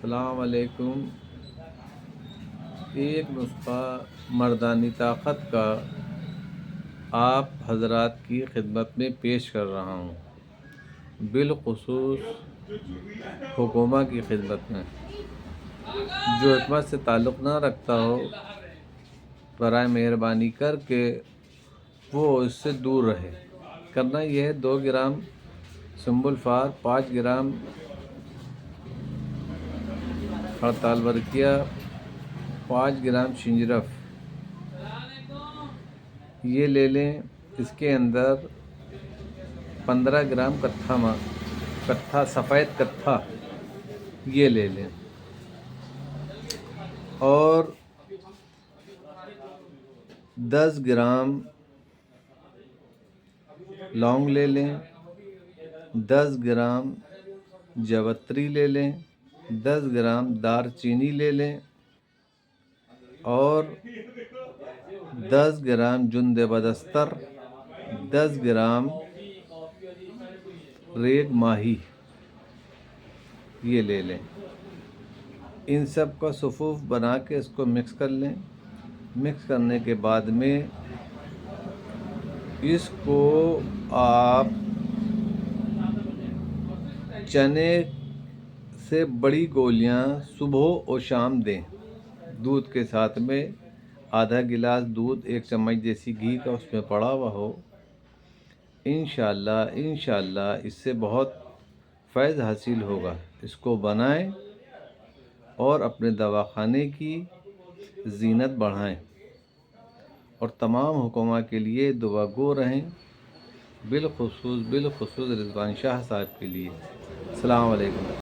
अस्सलाम वालेकुम। एक नुस्ख़ा मर्दानी ताकत का आप हज़रात की खिदमत में पेश कर रहा हूँ, बिलख़ुसूस हुकूमा की खिदमत में। जो हिकमत से ताल्लुक़ ना रखता हो, बराए मेहरबानी करके वो इससे दूर रहे। करना यह है 2 ग्राम सुम्बुल फार, 5 ग्राम हड़ताल वर्किया, 5 ग्राम शिंजरफ ये ले लें। इसके अंदर 15 ग्राम कत्था सफ़ेद कत्था ये ले लें और 10 ग्राम लौंग ले लें, 10 ग्राम जवत्री ले लें, 10 ग्राम दारचीनी ले लें और 10 ग्राम जुंद बदस्तर, 10 ग्राम रेग माही ये ले लें। इन सब का सुफूफ बना के इसको मिक्स कर लें। मिक्स करने के बाद में इसको आप चने से बड़ी गोलियां सुबह और शाम दें। दूध के साथ में आधा गिलास दूध, 1 चम्मच देसी घी का उसमें पड़ा हुआ हो। इंशाअल्लाह इससे बहुत फ़ैज़ हासिल होगा। इसको बनाएं और अपने दवाखाने की ज़ीनत बढ़ाएं और तमाम हुक्मा के लिए दुआ गो रहें, बिलख़ुसूस रिज़वान शाह साहब के लिए। अस्सलाम वालेकुम।